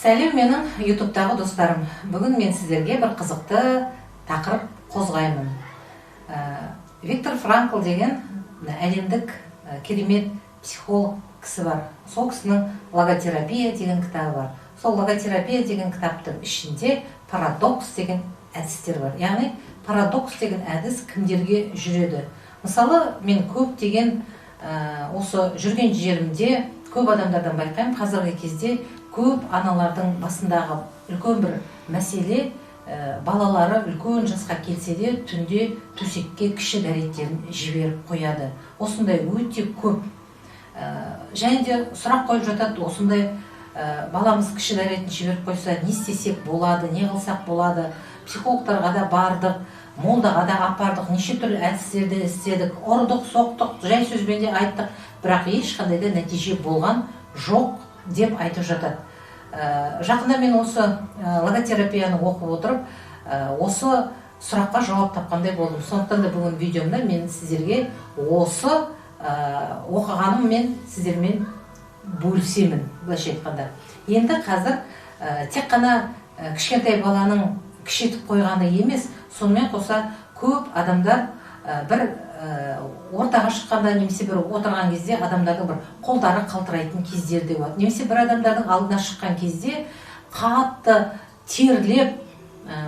Сәлем менің ютубтағы достарым. Бүгін мен сіздерге бір қызықты тақырып қозғаймын. Виктор Франкл деген әлемдік керемет психолог кісі бар. Сол кісінің логотерапия деген кітабы бар. Сол логотерапия деген кітаптың ішінде парадокс деген әдістер бар. Яғни парадокс деген әдіс кімдерге жүреді? Мысалы, мен көп деген осы жүрген жерімде көп адамдардан байқаймын, қазіргі кезде көп аналардың басындағы үлкен бір мәселе, балалары үлкен жасқа келсе де түнде төсекке кіші дәреттерін жіберіп қояды. Осындай өте көп. Және де сұрақ қойып жатады, осындай баламыз кіші дәретін жіберіп қойса, не істесек болады, не қылсақ болады? Психологтарға да бардық, молдаға да апардық, неше түрлі әдістерді істедік, ұрдық, соқтық, жай сөзбен де айттық, бірақ ешқандай да нәтиже болған жоқ деп айтып жатады. Жақында мен осы логотерапияны оқып отырып, осы сұраққа жауап тапқандай болдым. Сондықтан да бүгін видеомда мен сіздерге осы оқығаныммен сіздермен бөлісемін, былайша айтқанда. Енді қазір тек қана кішкентай баланың кішетіп қойғаны емес, сонымен қоса көп адамдар бір ортаға шыққанда, немесе бір отырған кезде адамдардың бір қолдары қалтырайтын кездер де болады. Немесе бір адамдардың алдына шыққан кезде қатты терлеп,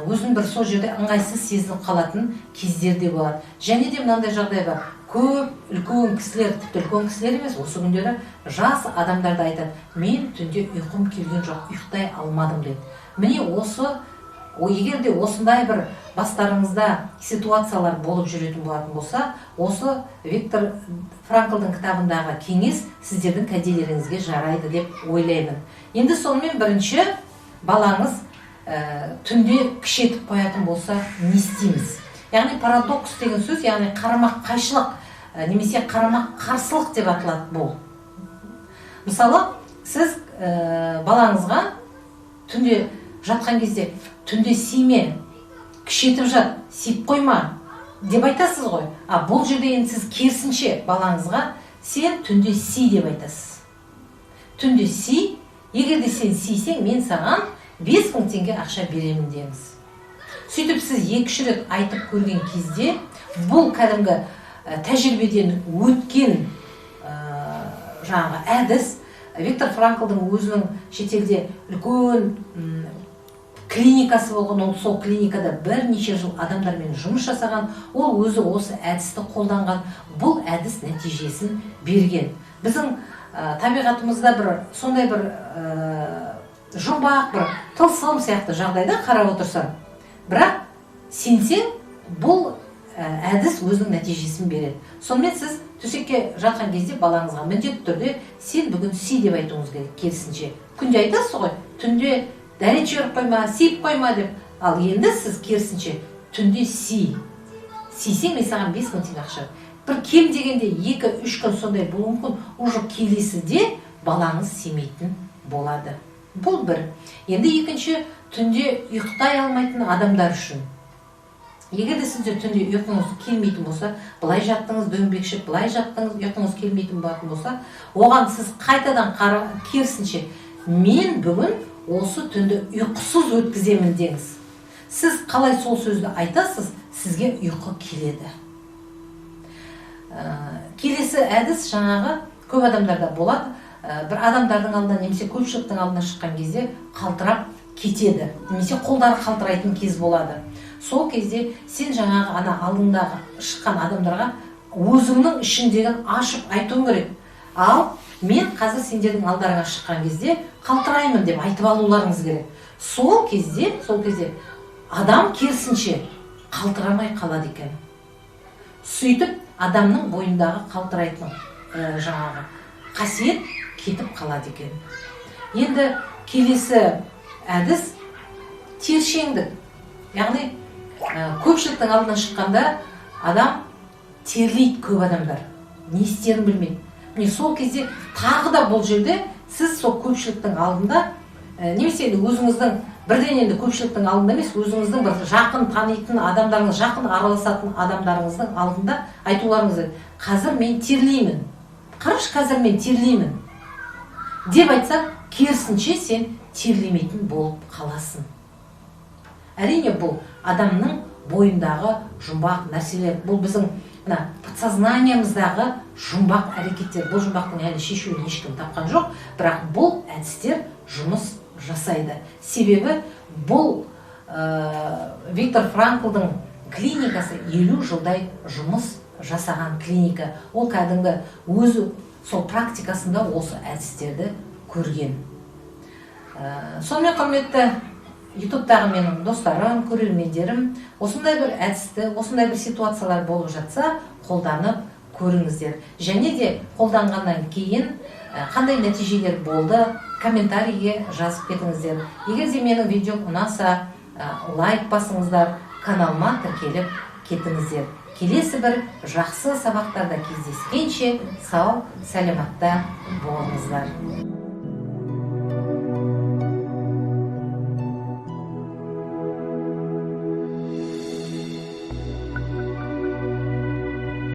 өзін бір сол жерде ыңғайсыз сезініп қалатын кездер де болады. Және де мынандай жағдай бар. Көп үлкен кісілер, тіпті үлкен кісілер емес, осы күндері жас адамдарды айтады, мен түнде ұйқым келген жоқ, ұйықтай алмадым дейді. Міне осы, егер де осындай бір бастарыңызда ситуациялар болып жүретін болатын болса, осы Виктор Франклдың кітабындағы кеңес сіздердің кәделеріңізге жарайды деп ойлаймын. Енді сонымен бірінші, балаңыз түнде кішетіп қоятын болса, не істейміз? Яғни парадокс деген сөз, яғни қарама-қайшылық, немесе қарама-қарсылық деп аталады бұл. Мысалы, сіз балаңызға түнде жатқан кезде, түнде симе, кішетіп жат, сиіп қойма деп айтасыз ғой. Бұл жерде енді сіз керісінше балаңызға сен түнде си деп айтасыз. Түнде си, егер де сен сисең, мен саған 5000 теңге ақша беремін деңіз. Сөйтіп сіз 2-3 рет айтып көрген кезде, бұл кәдімгі тәжірибеден өткен әдіс. Виктор Франклдың өзінің шетелде үлкен клиникасы болған, ол сол клиникада бірнеше жыл адамдармен жұмыс жасаған, ол өзі осы әдісті қолданған, бұл әдіс нәтижесін берген. Біздің табиғатымызда бір сондай бір жұмбақ, бір тылсым сияқты жағдайда қарап отырсам, бірақ сенсең, бұл әдіс өзінің нәтижесін береді. Сонымен сіз төсекке жатқан кезде балаңызға міндетті түрде сен бүгін си деп айтуыңыз керек, керісінше. Күнде айтасыз ғой, түнде дәрет жіберіп қойма, сиіп қойма деп. Ал енді сіз керісінше түнде си. Сисең, мен саған 5000 теңге ақша. Бір кем дегенде 2-3 күн сондай болуы мүмкін, уже келесіде балаңыз семейтін болады. Бұл бір. Енді екінші, түнде ұйықтай алмайтын адамдар үшін. Егер де сізде түнде ұйқыңыз келмейтін болса, былай жаттыңыз, дөңбекшіп, былай жаттыңыз, ұйқыңыз келмейтін болатын болса, оған сіз қайтадан керісінше, мен бүгін осы түнді ұйқысыз өткіземін деңіз. Сіз қалай сол сөзді айтасыз, сізге ұйқы келеді. Келесі әдіс жаңағы көп адамдарда болады. Бір адамдардың алдына, немесе көпшіліктің алдына шыққан кезде қалтырап кетеді. Немесе қолдары қалтырайтын кез болады. Сол кезде сен жаңағы алдыңдағы шыққан адамдарға өзіңнің ішіндегін ашып айтуың керек. Ал мен қазір сендердің алдарыңа шыққан кезде қалтыраймын деп айтып алуларыңыз керек. Сол кезде адам керісінше қалтырамай қалады екен. Сөйтіп адамның бойындағы қалтырайтын жаңағы қасиет кетіп қалады екен. Енді келесі әдіс тершеңдік. Яғни көпшіліктің алдына шыққанда адам терлейді, көп адамдар. Не істерін білмейді. Міне сол кезде тағы да бұл жерде сіз сол көпшіліктің алдында, немесе өзіңіздің бірден енді көпшіліктің алдында емес, өзіңіздің бір жақын танитын адамдарыңыз, жақын араласатын адамдарыңыздың алдында айтуларыңыз керек. Қазір мен терлеймін. Қараш, қазір мен терлеймін деп айтса, керісінше сен терлемейтін болып қаласын. Әрине бұл адамның бойындағы жұмбақ нәрселер, бұл біздің подсознаниямыздағы жұмбақ әрекеттер. Бұл жұмбақтың әлі шешуін ешкім тапқан жоқ, бірақ бұл әдістер жұмыс жасайды. Себебі бұл Виктор Франклдың клиникасы 50 жылдай жұмыс жасаған клиника. Ол кәдімгі өзі сол практикасында осы әдістерді көрген. Сонымен құрметті ютубтағы менің достарым, көрермендерім, осындай бір әдісті, осындай бір ситуациялар болып жатса, қолданып көріңіздер. Және де қолданғаннан кейін қандай нәтижелер болды, комментарийге жазып кетіңіздер. Егер де менің видео ұнаса, лайк басыңыздар, каналыма тіркеліп кетіңіздер. Келесі бір жақсы сабақтарда кездескенше сау, сәлематта болыңыздар.